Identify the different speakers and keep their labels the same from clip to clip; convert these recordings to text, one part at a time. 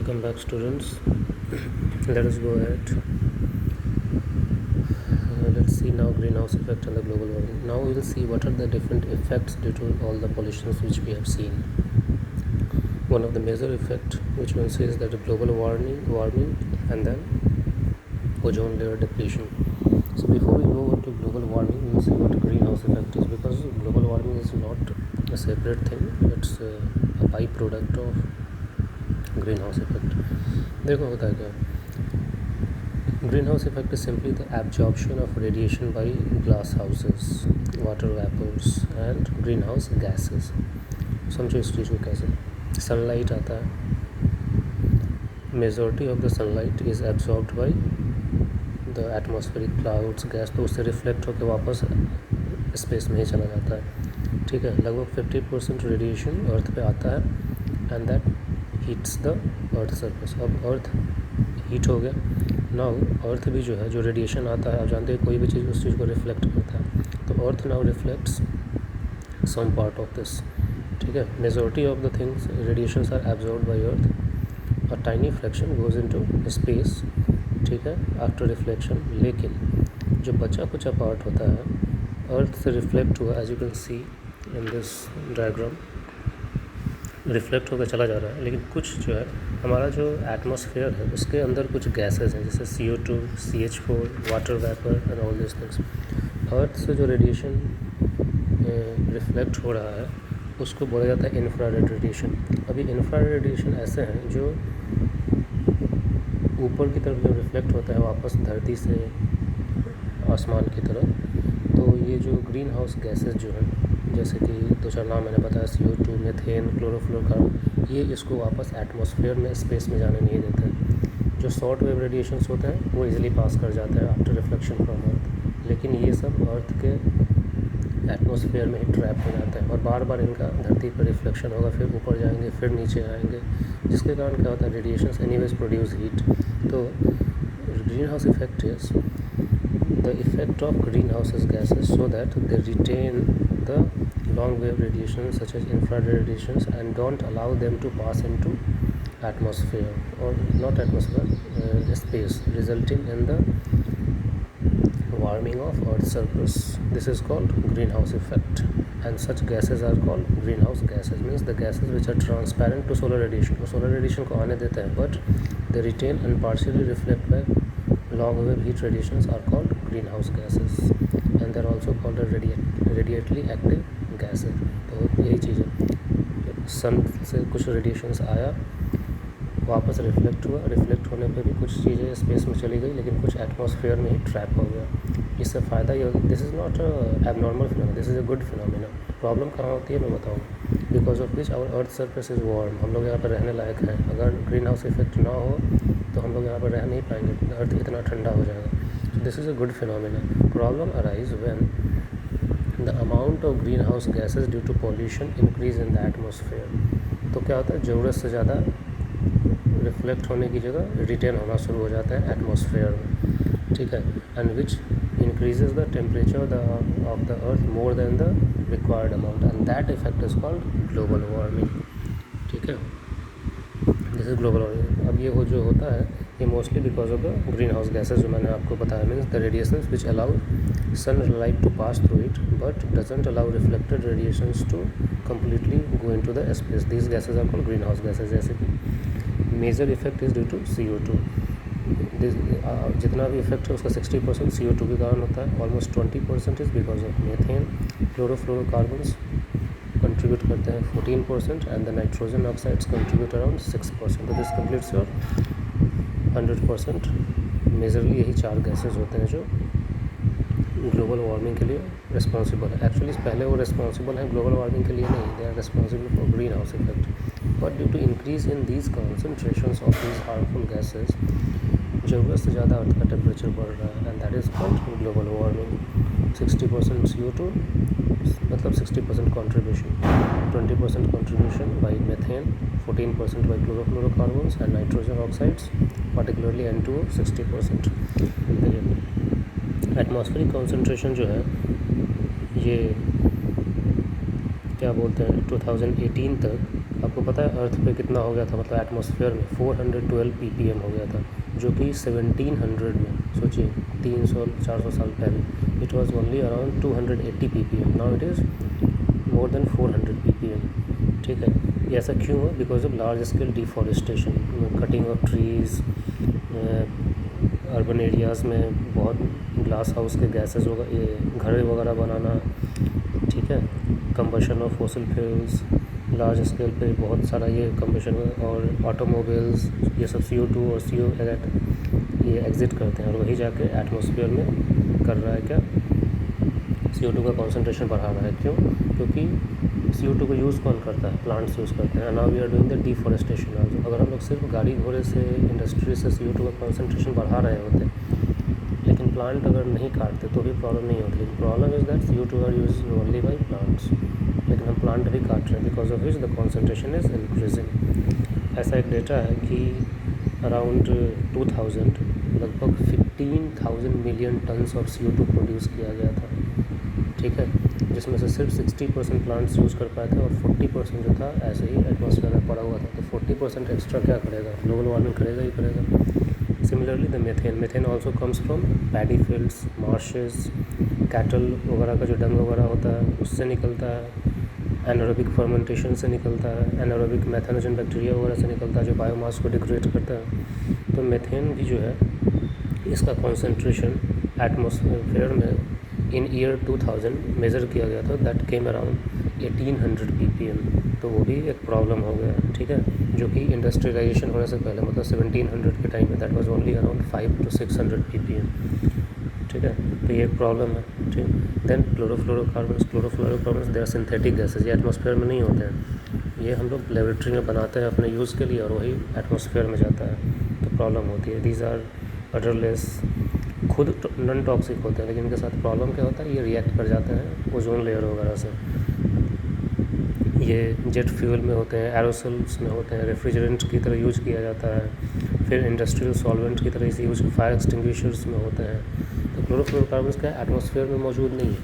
Speaker 1: Welcome back, students. Let us go ahead. Let's see now greenhouse effect and the global warming. Now we will see what are the different effects due to all the pollutions which we have seen. One of the major effect which one says that the global warming and then ozone layer depletion. So before we go into global warming, we will see what greenhouse effect is, because global warming is not a separate thing, it's a byproduct of greenhouse effect. देखो होता है क्या, greenhouse effect is simply the absorption of radiation by glass houses, water vapors and greenhouse gases. समझो इस चीज़ को कैसे. Sunlight आता है, majority of the sunlight is absorbed by the atmospheric clouds gas, तो उससे रिफ्लेक्ट होकर वापस स्पेस में ही चला जाता है. ठीक है, लगभग 50% रेडिएशन अर्थ पे आता है and that heats the earth surface. अब अर्थ हीट हो गया. नाउ अर्थ भी जो है, जो रेडिएशन आता है, आप जानते हैं कोई भी चीज़ उस चीज़ को रिफ्लेक्ट करता है, तो earth now reflects some part of this. ठीक है, majority of the things radiations are absorbed by earth, a tiny fraction goes into space. ठीक है, आफ्टर रिफ्लेक्शन. लेकिन जो बचा कुचा पार्ट होता है अर्थ से रिफ्लेक्ट हुआ, as you can see in this diagram, reflect होकर चला जा रहा है. लेकिन कुछ जो है हमारा जो एटमॉस्फेयर है उसके अंदर कुछ गैसेस हैं, जैसे CO2, CH4, water vapour and all this things. Earth से जो रेडिएशन रिफ्लेक्ट हो रहा है उसको बोला जाता है इंफ्रारेड रेडिएशन. अभी इंफ्रारेड रेडिएशन ऐसे हैं जो ऊपर की तरफ जब रिफ्लेक्ट होता है वापस धरती से आसमान की तरफ, तो ये जो ग्रीन हाउस गैसेस जो हैं, जैसे कि दो चार नाम मैंने बताया, CO2, मीथेन, क्लोरोफ्लोरोकार्बन, ये इसको वापस एटमॉस्फेयर में स्पेस में जाने नहीं देते हैं. जो शॉर्ट वेव रेडिएशंस होते हैं वो इजीली पास कर जाते हैं आफ्टर रिफ्लेक्शन फ्रॉम अर्थ, लेकिन ये सब अर्थ के एटमॉस्फेयर में ही ट्रैप हो जाता है और बार बार इनका धरती पर रिफ्लेक्शन होगा, फिर ऊपर जाएंगे, फिर नीचे आएंगे, जिसके कारण क्या होता है, रेडिएशंस एनीवेज प्रोड्यूस हीट. तो green house effect is the effect of greenhouse gases so that they retain the long wave radiations such as infrared radiations and don't allow them to pass into atmosphere, or not atmosphere, space, resulting in the warming of earth's surface. This is called greenhouse effect, and such gases are called greenhouse gases. Means the gases which are transparent to solar radiation, वो solar radiation को आने देते हैं, but they retain and partially reflect back long wave heat radiations are called greenhouse gases, and they are also called radiately active gases. तो यही चीज़ है, सन से कुछ रेडिएशंस आया, वापस रिफ्लेक्ट हुआ, रिफ्लेक्ट होने पे भी कुछ चीज़ें स्पेस में चली गई, लेकिन कुछ एटमॉस्फेयर में ही ट्रैप हो गया. इससे फ़ायदा ये, this is not abnormal phenomena, this is a good phenomena. Problem कहाँ होती है मैं बताऊँ, because of which our earth surface is warm. हम लोग यहाँ पर रहने लायक हैं. अगर ग्रीन हाउस इफेक्ट ना हो तो हम लोग यहाँ पर रह नहीं पाएंगे, अर्थ इतना ठंडा हो जाएगा. So this is a good phenomena. Problem arise when the amount of greenhouse gases due to pollution increase in the atmosphere. तो क्या होता है, ज़रूरत से ज़्यादा रिफ्लेक्ट होने की जगह रिटेन होना शुरू हो जाता है एटमॉस्फेयर में. ठीक है, and which increases the temperature of the earth more than the required amount, and that effect is called global warming. ठीक है, दिस इज ग्लोबल वार्मिंग. अब ये जो होता है ये mostly because of the green house gases जो मैंने आपको बताया. Means the radiations which allow sun light to pass through it but doesn't allow reflected radiations to completely go into the space. This gases are called green house gases. जैसे कि major effect is due to CO2. जितना भी effect है उसका 60% CO2 के कारण होता है. Almost 20% is because of methane. Chlorofluorocarbons contribute करते हैं 14%, and the nitrogen oxides contribute around 6%. तो दिस कम्प्लीट्स योर 100%. मेजरली यही चार गैसेज होते हैं जो ग्लोबल वार्मिंग के लिए रिस्पॉन्सिबल है. एक्चुअली पहले वो रिस्पॉन्सिबल है ग्लोबल वार्मिंग के लिए नहीं, they are responsible for green house effect. But due to increase in these concentrations of these harmful gases, ज़रूरत से ज़्यादा अर्थ का टेम्परेचर बढ़ रहा है, and that is called global warming. 60% CO2 मतलब 60% contribution, 20% contribution by methane, 14% by chlorofluorocarbons and nitrogen oxides, particularly N2O 60%. Atmospheric concentration जो है ये क्या बोलते हैं 2018 तक आपको पता है अर्थ पे कितना हो गया था, मतलब एटमॉस्फेयर में 412 ppm हो गया था, जो कि 1700 में, सोचिए 300-400 साल पहले it was only around 280 ppm, now it is more than 400 ppm। ठीक है, ये ऐसा क्यों हुआ? Because of large scale deforestation, cutting of trees, urban areas में बहुत ग्लास हाउस के गैसेस वगैरह, ये घर वगैरह बनाना, ठीक है, combustion of fossil fuels large scale पे बहुत सारा ये कंबशन, और ऑटोमोबाइल्स, ये सब CO2 और CO ये एग्ज़िट करते हैं और वही जाके एटमॉस्फेयर में कर रहा है क्या, CO2 का कॉन्सेंट्रेशन बढ़ा रहा है। क्यों? क्योंकि CO2 को यूज़ कौन करता है? प्लांट्स यूज़ करते हैं। Now we are doing the deforestation also. अगर हम लोग सिर्फ गाड़ी घोड़े से, इंडस्ट्री से CO2 का कॉन्सेंट्रेशन बढ़ा रहे होते, लेकिन प्लांट अगर नहीं काटते तो भी प्रॉब्लम नहीं होती। लेकिन problem is that CO2 are use only by plants, लेकिन हम प्लांट भी काट रहे हैं, because of which the concentration is increasing. ऐसा एक डेटा है कि अराउंड 2000 लगभग 15,000 million tons of CO2 produce किया गया था। ठीक है, जिसमें से सिर्फ 60% प्लांट्स यूज़ कर पाए थे और 40% जो था ऐसे ही एटमॉस्फेयर में पड़ा हुआ था। तो 40% एक्स्ट्रा क्या करेगा? ग्लोबल वार्मिंग करेगा ही करेगा। Similarly the methane also comes from paddy fields, marches, cattle वगैरह का जो डंग वगैरह होता है उससे निकलता है, एनारोबिक फर्मेंटेशन से निकलता है, एनारोबिक मैथेनोजन बैक्टीरिया वगैरह से निकलता है जो बायोमास को डिग्रेड करता है। तो मीथेन भी जो है, इसका कॉन्सेंट्रेशन एटमॉस्फेयर में इन ईयर 2000 मेज़र किया गया था, दैट केम अराउंड 1800 ppm। तो वो भी एक प्रॉब्लम हो गया, ठीक है, जो कि इंडस्ट्रियलाइजेशन होने से पहले, मतलब 1700 के टाइम में that was only around 500 to 600 ppm। ठीक है, तो ये एक प्रॉब्लम है। ठीक, then chlorofluorocarbons they are synthetic gases, ये एटमॉस्फेयर में नहीं होते हैं, ये हम लोग लेबोरेटरी में बनाते हैं अपने यूज़ के लिए और वही एटमॉस्फेयर में जाता है, तो प्रॉब्लम होती है। दीज आर अडरलेस, खुद नॉन टॉक्सिक होते हैं, लेकिन इनके साथ प्रॉब्लम क्या होता है, ये रिएक्ट कर जाते हैं ओजोन लेयर वगैरह से। ये जेट फ्यूल में होते हैं, एरोसोल्स में होते हैं, रेफ्रिजरेंट की तरह यूज़ किया जाता है, फिर इंडस्ट्रियल सॉल्वेंट की तरह इसे यूज़, फायर एक्सटिंग्विशर्स में होते हैं। तो क्लोरोफ्लोरोकार्बन्स क्या एटमॉस्फेयर में मौजूद नहीं है,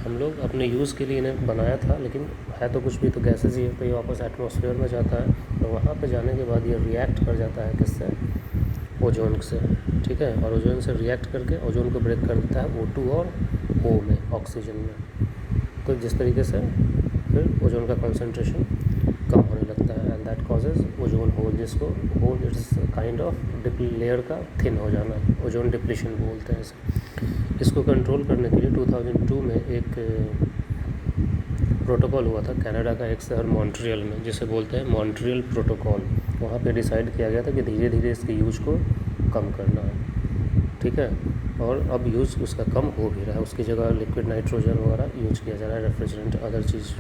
Speaker 1: हम लोग अपने यूज़ के लिए इन्हें बनाया था, लेकिन है तो कुछ भी तो गैसेज ही है, तो ये वापस एटमॉस्फेयर में जाता है और वहाँ पर जाने के बाद ये रिएक्ट कर जाता है किससे? ओजोन से। ठीक है, और ओजोन से रिएक्ट करके ओजोन को ब्रेक कर देता है O2 और O में, ऑक्सीजन में। तो जिस तरीके से फिर ओजोन का कॉन्सेंट्रेशन कम होने लगता है, and that causes ozone hole, जिसको hole its kind of layer का थिन हो जाना, ओजोन डिप्लीशन बोलते हैं इसे। इसको कंट्रोल करने के लिए 2002 में एक प्रोटोकॉल हुआ था कनाडा का एक शहर मॉन्ट्रियल में, जिसे बोलते हैं मॉन्ट्रियल प्रोटोकॉल। वहाँ पे डिसाइड किया गया था कि धीरे धीरे इसके यूज को कम करना है। ठीक है, और अब यूज़ उसका कम हो भी रहा है, उसकी जगह लिक्विड नाइट्रोजन वगैरह यूज किया जा रहा है, रेफ्रिजरेंट अदर चीज़।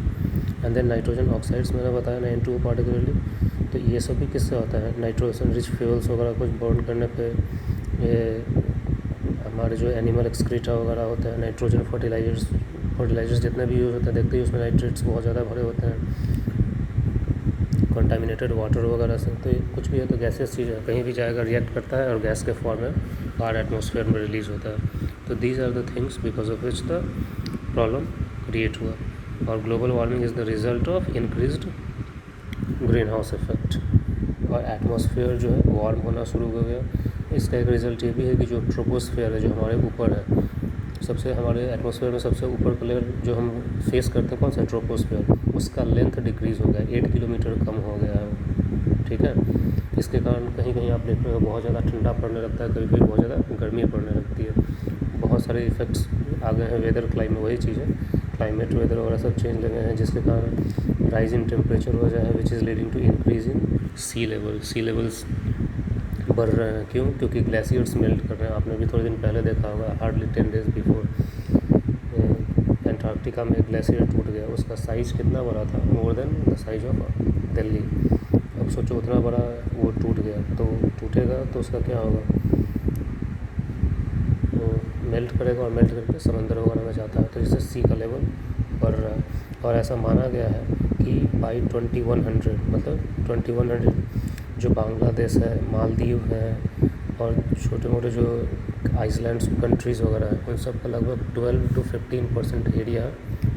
Speaker 1: एंड देन नाइट्रोजन ऑक्साइड्स मैंने बताया, N2O पार्टिकुलरली, तो ये सब भी किससे होता है? नाइट्रोजन रिच फ्यूल्स वगैरह कुछ बर्न करने पे, ये हमारे जो एनिमल एक्सक्रीटा वगैरह होता है, नाइट्रोजन फर्टिलाइजर्स जितने भी यूज़ होते हैं, देखते ही उसमें नाइट्रेट्स बहुत ज़्यादा भरे होते हैं, कंटामिनेटेड वाटर वगैरह से। तो कुछ भी है तो गैसेस चीज़ है, कहीं भी जाएगा रिएक्ट करता है और गैस के फॉर्म में बाहर एटमॉस्फेयर में रिलीज़ होता है। तो these are the things because of which the problem create हुआ, और global warming is the result of increased green house effect, और एटमॉस्फेयर जो है वार्म होना शुरू हो गया। इसका एक रिज़ल्ट ये भी है कि जो ट्रोपोस्फेयर है, जो हमारे ऊपर है, सबसे हमारे एटमॉस्फेयर में सबसे ऊपर का लेयर जो हम फेस करते हैं, कौन सा? ट्रोपोस्फेयर, उसका लेंथ डिक्रीज़ हो गया, 8 किलोमीटर कम हो गया है। ठीक है, इसके कारण कहीं कहीं आप देख रहे हो बहुत ज़्यादा ठंडा पड़ने लगता है, कभी कभी बहुत ज़्यादा गर्मी पड़ने लगती है, बहुत सारे इफ़ेक्ट्स आ गए हैं। वेदर क्लाइमेट, वही चीज़ है, क्लाइमेट वेदर वगैरह सब चेंज लगे हैं, जिसके कारण राइज इन टेम्परेचर हो जाए, which is leading to increase in sea levels बढ़ रहे हैं। क्यों? क्योंकि ग्लेशियर्स मेल्ट कर रहे हैं। आपने भी थोड़े दिन पहले देखा होगा, हार्डली 10 days बिफोर, एंटार्क्टिका में एक ग्लेशियर टूट गया, उसका साइज़ कितना बड़ा था? More than the size of Delhi. अब सोचो उतना बड़ा वो टूट गया, तो टूटेगा तो उसका क्या होगा? वो मेल्ट करेगा और मेल्ट करके समंदर वगैरह में जाता है, तो इससे सी का लेवल बढ़ रहा है। और ऐसा माना गया है कि बाई 2100, मतलब 2100 जो बांग्लादेश है, मालदीव है और छोटे मोटे जो आइसलैंड्स कंट्रीज़ वगैरह हैं, उन सब का लगभग 12 to 15% area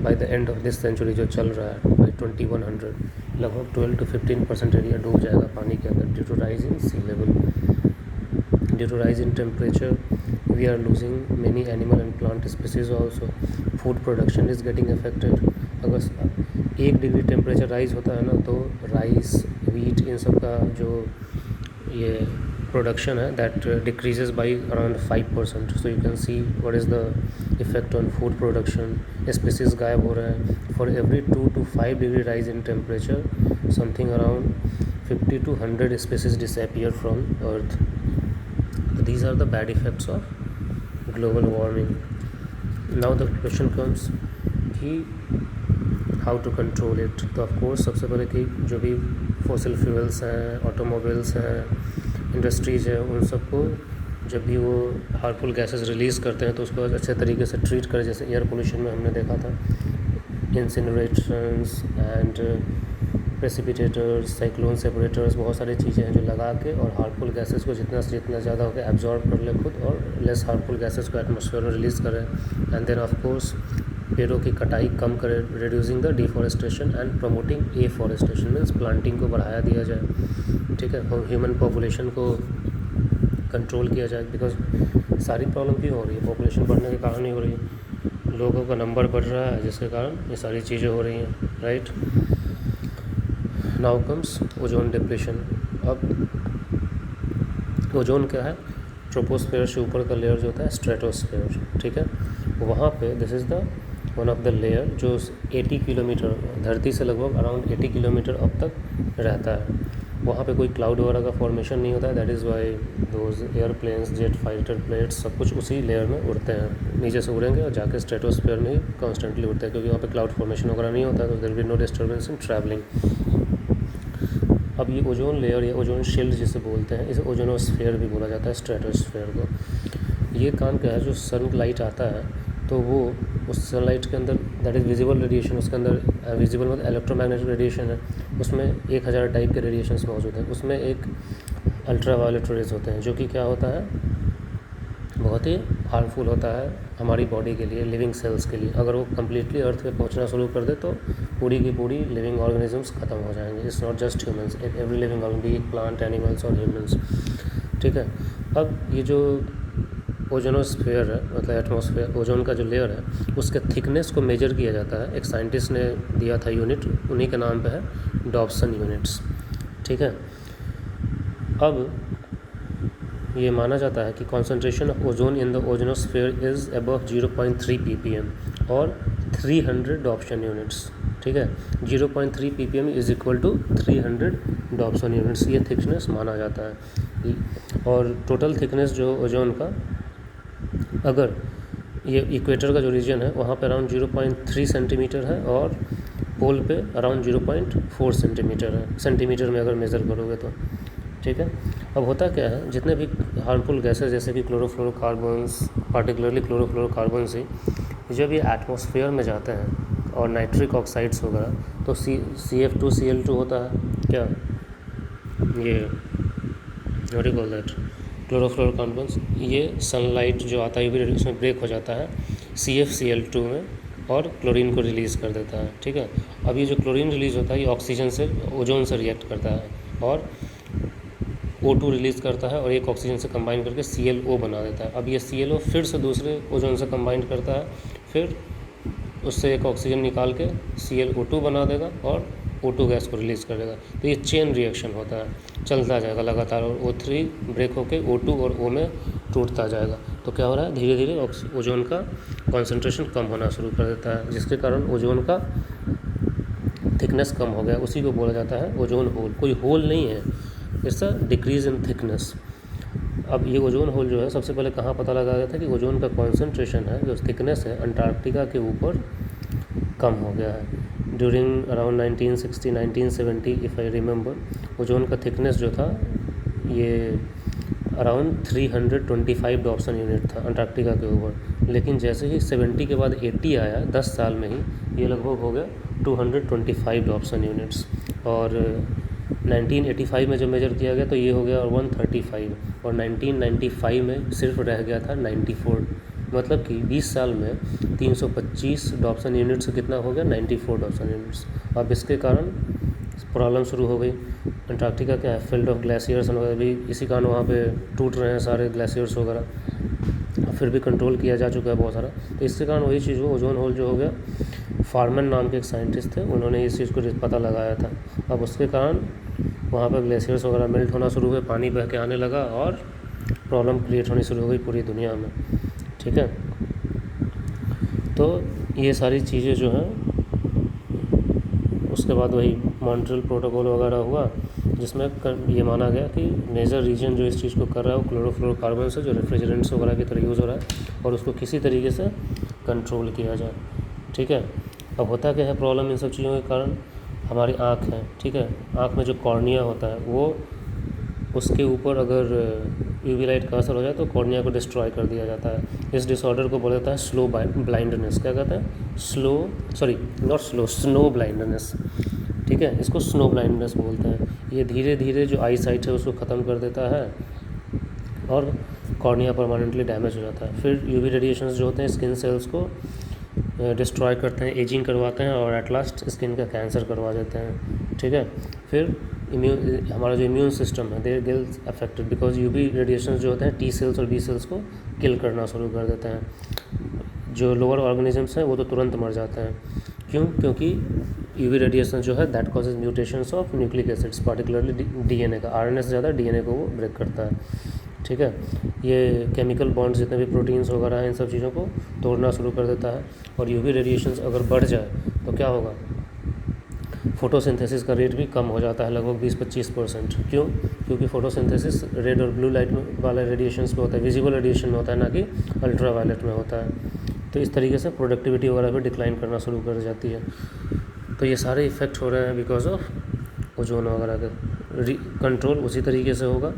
Speaker 1: by the end of this century जो चल रहा है, बाई 2100 लगभग 12 to 15% एरिया डूब जाएगा पानी के अंदर due to rise in sea level. Due to rise in temperature we are losing many animal and plant species also. Food production is getting affected. अगर 1 डिग्री टेम्परेचर राइज होता है ना तो राइस वीट इन सब का जो ये प्रोडक्शन है that decreases by around 5%. So you can see what is the effect on food production. Species गायब हो रहे हैं. For every 2 to 5 degree rise in temperature something around 50 to 100 species disappear from earth. These are the bad effects of global warming. Now the question comes कि how to control it. तो of course सबसे पहले कि जो भी fossil fuels हैं, automobiles हैं, industries है, उन सबको जब भी वो हार्मफुल गैसेस रिलीज़ करते हैं तो उसको अच्छे तरीके से ट्रीट करें. जैसे एयर पोल्यूशन में हमने देखा था इंसिनरेशंस एंड प्रेसिपिटेटर्स, साइक्लोन सेपरेटर्स, बहुत सारी चीज़ें हैं जो लगा के और हार्मफुल गैसेस को जितना से जितना ज़्यादा होकर एब्जॉर्ब कर ले खुद और लेस हार्मफुल गैसेस को एटमॉस्फेयर में रिलीज़ करें. एंड देन ऑफ कोर्स पेड़ों की कटाई कम करें, reducing the deforestation and promoting afforestation means planting को बढ़ाया दिया जाए. ठीक है. ह्यूमन पॉपुलेशन को कंट्रोल किया जाए बिकॉज सारी प्रॉब्लम क्यों हो रही है? पॉपुलेशन बढ़ने के कारण ही हो रही है. लोगों का नंबर बढ़ रहा है जिसके कारण ये सारी चीज़ें हो रही हैं. Right. Now comes ozone depletion. अब ओजोन क्या है? ट्रोपोस्फेयर से ऊपर का लेयर जो होता है स्ट्रेटोस्फेयर. ठीक है. वहाँ पे this is the one of the layer जो 80 किलोमीटर धरती से लगभग अराउंड 80 किलोमीटर अब तक रहता है. वहाँ पे कोई क्लाउड वगैरह का फॉर्मेशन नहीं होता है. That is why those airplanes, jet fighter plates सब कुछ उसी लेयर में उड़ते हैं. नीचे से उड़ेंगे और जाके स्ट्रेटोस्फेयर में ही कॉन्स्टेंटली उड़ते हैं क्योंकि वहाँ पे क्लाउड फॉर्मेशन वगैरह नहीं होता है. तो there will be no disturbance in travelling. अब ये ओजोन लेयर या ओजोन शील्ड जिसे बोलते हैं, इसे ओजोनोस्फेयर भी बोला जाता है स्ट्रेटोस्फेयर को. ये काम क्या है? जो सनलाइट आता है तो वो उस सनलाइट के अंदर दैट इज़ विजिबल रेडिएशन, उसके अंदर विजिबल मतलब इलेक्ट्रोमैग्नेटिक रेडिएशन है. उसमें 1000 टाइप के रेडिएशंस मौजूद हैं. उसमें एक अल्ट्रावायलेट रेज होते हैं जो कि क्या होता है? बहुत ही हार्मफुल होता है हमारी बॉडी के लिए, लिविंग सेल्स के लिए. अगर वो कम्प्लीटली अर्थ पे पहुंचना शुरू कर दे तो पूरी की पूरी लिविंग ऑर्गेनिजम्स ख़त्म हो जाएंगे. It's not just humans, every living organism, plant, animals और ह्यूमंस. ठीक है. अब ये जो ओजोनोस्फेयर है मतलब एटमॉस्फेयर, ओजोन का जो लेयर है उसके थिकनेस को मेजर किया जाता है. एक साइंटिस्ट ने दिया था यूनिट, उन्हीं के नाम पे है डॉब्सन यूनिट्स. ठीक है. अब ये माना जाता है कि concentration of ozone in the ozonosphere is above 0.3 ppm और 300 डॉब्सन यूनिट्स. ठीक है. 0.3 ppm is equal to 300 Dobson units. ये थिकनेस माना जाता है. और टोटल थिकनेस जो ओजोन का, अगर ये इक्वेटर का जो रीजन है वहाँ पे अराउंड 0.3 सेंटीमीटर है और पोल पे अराउंड 0.4 सेंटीमीटर है. सेंटीमीटर में अगर मेज़र करोगे तो. ठीक है. अब होता क्या है? जितने भी हार्मफुल गैसेस जैसे कि क्लोरोफ्लोरोकार्बन्स, पार्टिकुलरली क्लोरोफ्लोरोकार्बन्स ही जब ये एटमॉस्फेयर में जाते हैं और नाइट्रिक ऑक्साइड्स वगैरह तो CF2Cl2 होता है. क्या ये what you call that chlorofluorocarbons, ये सनलाइट जो आता है ये भी उसमें ब्रेक हो जाता है CFCl2 में और क्लोरीन को रिलीज़ कर देता है. ठीक है. अब ये जो क्लोरीन रिलीज़ होता है ये ऑक्सीजन से, ओजोन से रिएक्ट करता है और O2 रिलीज़ करता है और एक ऑक्सीजन से कंबाइन करके ClO बना देता है. अब ये ClO फिर से दूसरे ओजोन से कंबाइन करता है, फिर उससे एक ऑक्सीजन निकाल के ClO2 बना देगा और O2 गैस को रिलीज़ कर देगा. तो ये चेन रिएक्शन होता है, चलता जाएगा लगातार और O3 ब्रेक होके O2 और O में टूटता जाएगा. तो क्या हो रहा है? धीरे धीरे ओजोन का कॉन्सेंट्रेशन कम होना शुरू कर देता है जिसके कारण ओजोन का थिकनेस कम हो गया. उसी को बोला जाता है ओजोन होल. कोई होल नहीं है, it's a decrease in thickness. अब ये ओजोन होल जो है सबसे पहले कहाँ पता लगा गया था कि ओजोन का कॉन्सेंट्रेशन है, जो थिकनेस है अंटार्कटिका के ऊपर कम हो गया है. During around 1960-1970 if I remember, ozone का थिकनेस जो था ये अराउंड 325 डॉब्सन यूनिट था अंटार्कटिका के ऊपर. लेकिन जैसे ही 70 के बाद 80 आया 10 साल में ही ये लगभग हो गया 225 डॉब्सन यूनिट्स. और 1985 में जब मेजर किया गया तो ये हो गया 135 और 1995 में सिर्फ रह गया था 94. मतलब कि 20 साल में 325 डॉब्सन यूनिट्स कितना हो गया? 94 डॉब्सन यूनिट्स. अब इसके कारण प्रॉब्लम शुरू हो गई। अंटार्कटिका क्या है, फील्ड ऑफ ग्लेशियर्स वगैरह भी इसी कारण वहाँ पे टूट रहे हैं सारे ग्लेशियर्स वगैरह, फिर भी कंट्रोल किया जा चुका है बहुत सारा। तो इसके कारण वही चीज़ हुआ, ओजोन होल जो हो गया, फार्मन नाम के एक साइंटिस्ट थे, उन्होंने इस चीज़ को पता लगाया था। अब उसके कारण वहाँ पर ग्लेशियर्स वगैरह मेल्ट होना शुरू हुए, पानी बह के आने लगा और प्रॉब्लम क्रिएट होनी शुरू हो गई पूरी दुनिया में। ठीक है, तो ये सारी चीज़ें जो हैं, उसके बाद वही मॉन्ट्रियल प्रोटोकॉल वगैरह हुआ, जिसमें ये माना गया कि मेजर रीजन जो इस चीज़ को कर रहा है वो क्लोरोफ्लोरोकार्बन से, जो रेफ्रिजरेंट्स वगैरह की तरह यूज़ हो रहा है, और उसको किसी तरीके से कंट्रोल किया जाए। ठीक है, अब होता क्या है प्रॉब्लम इन सब चीज़ों के कारण, हमारी आँख है, ठीक है, आँख में जो कॉर्निया होता है वो, उसके ऊपर अगर यूवी लाइट का असर हो जाए तो कॉर्निया को डिस्ट्रॉय कर दिया जाता है। इस डिसऑर्डर को बोला जाता है स्लो ब्लाइंडनेस। क्या कहते हैं, स्नो ब्लाइंडनेस। ठीक है, इसको स्नो ब्लाइंडनेस बोलते हैं। ये धीरे धीरे जो आई साइट है उसको ख़त्म कर देता है और कॉर्निया परमानेंटली डैमेज हो जाता है। फिर यूवी रेडिएशंस जो होते हैं स्किन सेल्स को डिस्ट्रॉय करते हैं, एजिंग करवाते हैं और एट लास्ट स्किन का कैंसर करवा देते हैं। ठीक है, फिर हमारा जो इम्यून सिस्टम है they gets affected because UV radiation जो होते हैं टी सेल्स और बी सेल्स को किल करना शुरू कर देते हैं। जो लोअर ऑर्गेनिजम्स हैं वो तो तुरंत मर जाते हैं। क्यों? क्योंकि यूवी रेडिएशन जो है that causes mutations of nucleic acids, particularly DNA का, आरएनए से ज़्यादा डीएनए को वो ब्रेक करता है। ठीक है, ये केमिकल बॉन्ड्स जितने भी प्रोटीन्स वगैरह हैं इन सब चीज़ों को तोड़ना शुरू कर देता है। और यूवी रेडिएशंस अगर बढ़ जाए तो क्या होगा, फोटोसिंथेसिस का रेट भी कम हो जाता है, लगभग 20-25%। क्यों? क्योंकि फोटोसिंथेसिस रेड और ब्लू लाइट में वाले रेडिएशंस में होता है, विजिबल रेडिएशन में होता है, ना कि अल्ट्रा वायलेट में होता है। तो इस तरीके से प्रोडक्टिविटी वगैरह भी डिक्लाइन करना शुरू कर जाती है। तो ये सारे इफ़ेक्ट हो रहे हैं बिकॉज ऑफ ओजोन वगैरह का कंट्रोल उसी तरीके से होगा,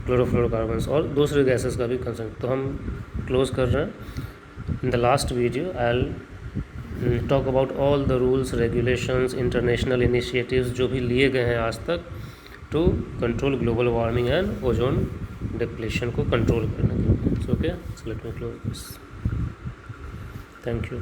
Speaker 1: क्लोरोफ्लोरोकार्बन्स और दूसरे गैसेस का भी कंसर्न। तो हम क्लोज कर रहे हैं। In the last video I will talk about all the rules, regulations, international initiatives जो भी लिए गए हैं आज तक to control global warming and ozone depletion को कंट्रोल करने के लिए। Okay, so let me close this. Thank you.